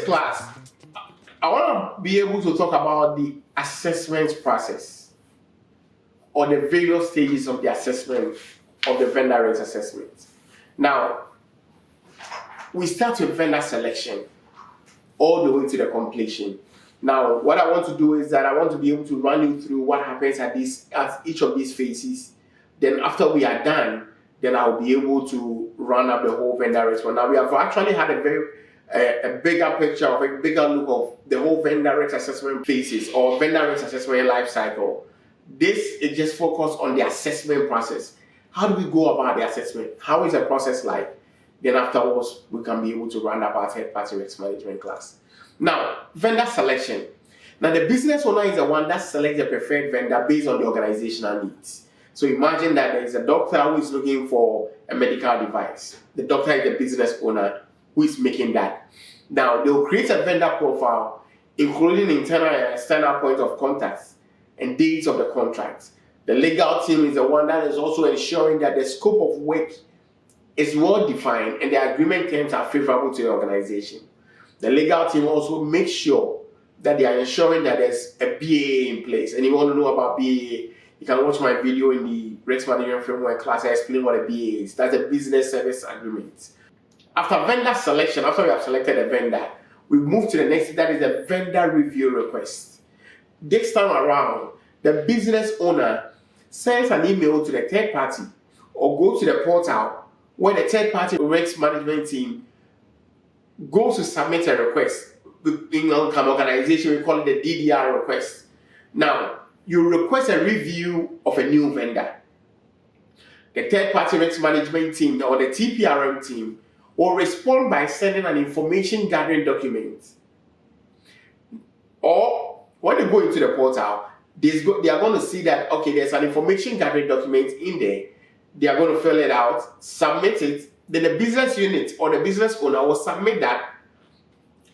class, I want to be able to talk about the assessment process or the various stages of the assessment of the vendor risk assessment. Now, we start with vendor selection all the way to the completion. Now, what I want to do is that I want to be able to run you through what happens at each of these phases. Then after we are done, then I'll be able to run up the whole vendor risk. Now, we have actually had a bigger picture of a bigger look of the whole vendor risk assessment phases or vendor risk assessment life cycle. This is just focused on the assessment process. How do we go about the assessment? How is the process like? Then afterwards, we can be able to run up our third-party risk management class. Now, vendor selection. Now, the business owner is the one that selects the preferred vendor based on the organizational needs. So imagine that there is a doctor who is looking for a medical device. The doctor is the business owner who is making that. Now, they'll create a vendor profile, including internal and external points of contact and dates of the contract. The legal team is the one that is also ensuring that the scope of work is well defined and the agreement terms are favorable to the organization. The legal team also makes sure that they are ensuring that there's a BAA in place. And you want to know about BAA, you can watch my video in the risk management framework class. I explain what a BAA is. That's a business service agreement. After vendor selection, after we have selected a vendor, we move to the next, that is the vendor review request. This time around, the business owner sends an email to the third party or goes to the portal where the third party risk management team goes to submit a request. In an organization, we call it the DDR request. Now, you request a review of a new vendor. The third party risk management team or the TPRM team will respond by sending an information gathering document. Or when they go into the portal, they are going to see that, okay, there's an information gathering document in there. They are going to fill it out, submit it. Then the business unit or the business owner will submit that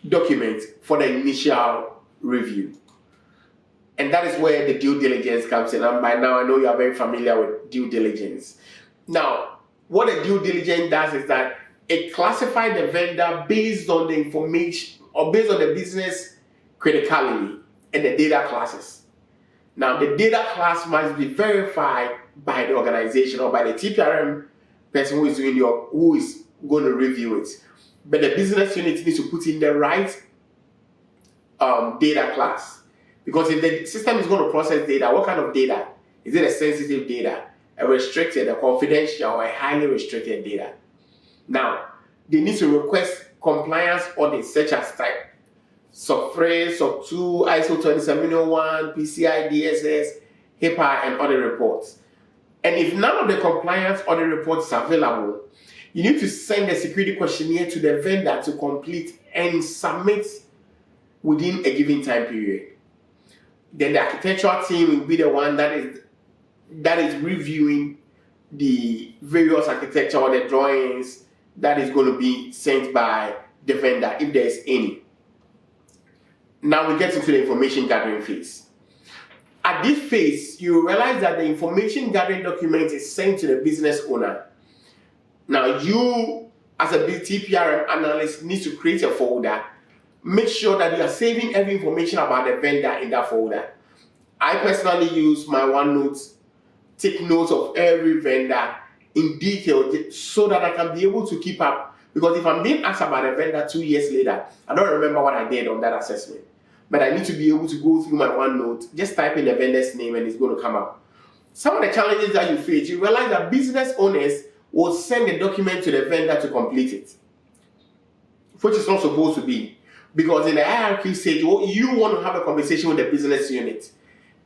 document for the initial review. And that is where the due diligence comes in. And by now, I know you are very familiar with due diligence. Now, what a due diligence does is that it classifies the vendor based on the information or based on the business criticality and the data classes. Now, the data class must be verified by the organization or by the TPRM person who is going to review it. But the business unit needs to put in the right data class. Because if the system is going to process data, what kind of data? Is it a sensitive data, a restricted, a confidential, or a highly restricted data? Now, they need to request compliance audits such as type SOC 3, SOC 2, ISO 27001, PCI DSS, HIPAA, and audit reports. And if none of the compliance audit reports is available, you need to send a security questionnaire to the vendor to complete and submit within a given time period. Then the architectural team will be the one that is reviewing the various architecture or the drawings that is going to be sent by the vendor, if there is any. Now we get into the information gathering phase. At this phase, you realize that the information gathering document is sent to the business owner. Now you, as a TPRM analyst, need to create a folder. Make sure that you are saving every information about the vendor in that folder. I personally use my OneNote, take notes of every vendor in detail so that I can be able to keep up. Because if I'm being asked about a vendor 2 years later, I don't remember what I did on that assessment. But I need to be able to go through my OneNote, just type in the vendor's name and it's going to come up. Some of the challenges that you face, you realize that business owners will send the document to the vendor to complete it, which is not supposed to be. Because in the hierarchy stage, you want to have a conversation with the business unit.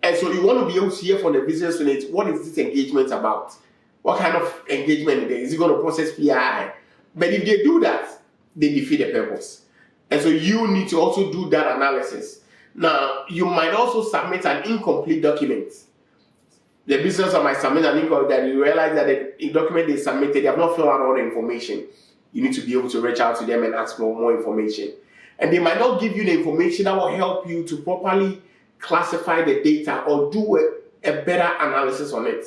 And so you want to be able to hear from the business unit, what is this engagement about? What kind of engagement it is? Is it going to process PII? But if they do that, they defeat the purpose. And so you need to also do that analysis. Now, you might also submit an incomplete document. The business owner might submit an incomplete that you realize that the document they submitted, they have not filled out all the information. You need to be able to reach out to them and ask for more information. And they might not give you the information that will help you to properly classify the data or do a better analysis on it.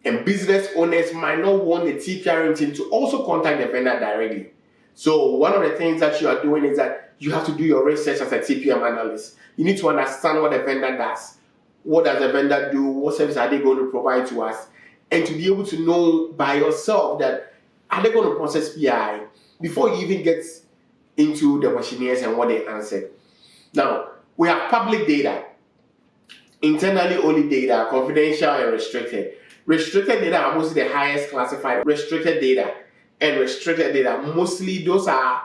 And business owners might not want the TPRM team to also contact the vendor directly. So one of the things that you are doing is that you have to do your research as a TPM analyst. You need to understand what the vendor does. What does the vendor do? What service are they going to provide to us? And to be able to know by yourself that are they going to process PI before you even get into the questionnaires and what they answered. Now, we have public data, internally only data, confidential and restricted. Restricted data are mostly the highest classified. Restricted data and restricted data, mostly those are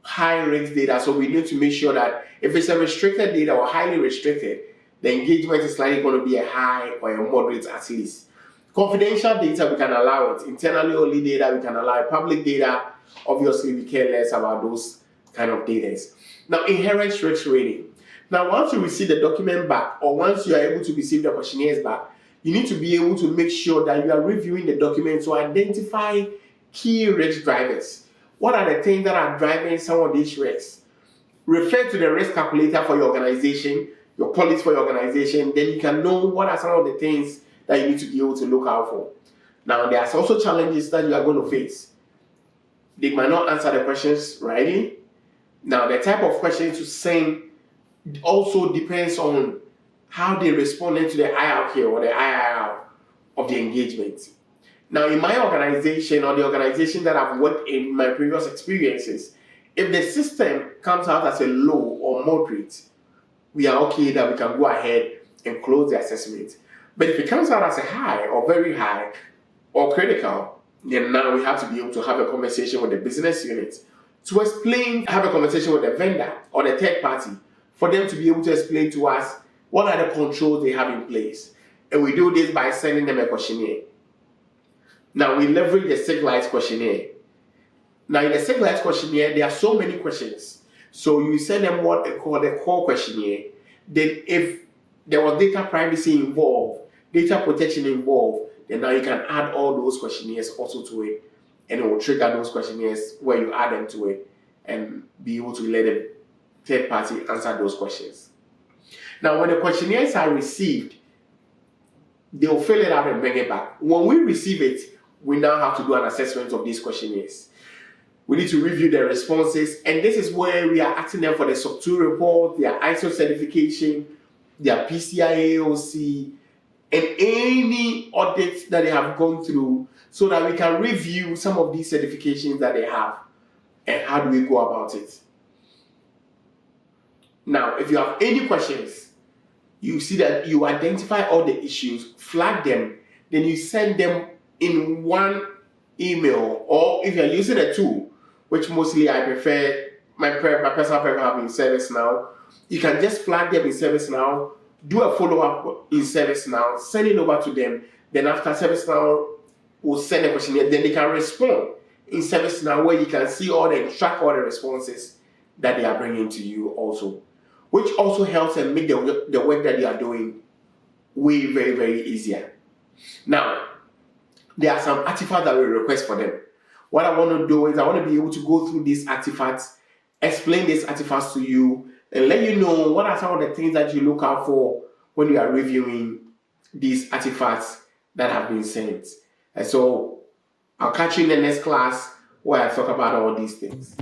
high risk data. So we need to make sure that if it's a restricted data or highly restricted, the engagement is likely going to be a high or a moderate at least. Confidential data, we can allow it. Internally only data, we can allow it. Public data, obviously, we care less about those kind of data. Now, inherent risk rating. Now, once you receive the document back, or once you are able to receive the questionnaires back, you need to be able to make sure that you are reviewing the document to identify key risk drivers. What are the things that are driving some of these risks? Refer to the risk calculator for your organization, your policy for your organization, then you can know what are some of the things that you need to be able to look out for. Now, there are also challenges that you are going to face. They might not answer the questions rightly. Now, the type of questions to send also depends on how they responded to the hierarchy or the IIR of the engagement. Now, in my organization or the organization that I've worked in my previous experiences, if the system comes out as a low or moderate, we are okay that we can go ahead and close the assessment. But if it comes out as a high or very high or critical, then now we have to be able to have a conversation with the business unit to explain, have a conversation with the vendor or the third party for them to be able to explain to us what are the controls they have in place. And we do this by sending them a questionnaire. Now we leverage the SIG-LITE questionnaire. Now in the SIG-LITE questionnaire, there are so many questions. So you send them what they call the core questionnaire. Then if there was data privacy involved, data protection involved, then now you can add all those questionnaires also to it. And it will trigger those questionnaires where you add them to it and be able to let the third party answer those questions. Now when the questionnaires are received, they'll fill it out and bring it back. When we receive it, we now have to do an assessment of these questionnaires. We need to review their responses, and this is where we are asking them for the SOC 2 report, their ISO certification, their PCI AOC, and any audits that they have gone through so that we can review some of these certifications that they have and how do we go about it. Now, if you have any questions, you see that you identify all the issues, flag them, then you send them in one email, or if you're using a tool, which mostly I prefer, my personal preference have in ServiceNow, you can just flag them in ServiceNow, do a follow-up in ServiceNow, send it over to them, then after ServiceNow will send a questionnaire, then they can respond in ServiceNow where you can see all the track all the responses that they are bringing to you also, which also helps and make the work that they are doing way very, very easier. Now, there are some artifacts that we request for them. What I want to do is I want to be able to go through these artifacts, explain these artifacts to you, and let you know what are some of the things that you look out for when you are reviewing these artifacts that have been sent. And so I'll catch you in the next class where I talk about all these things.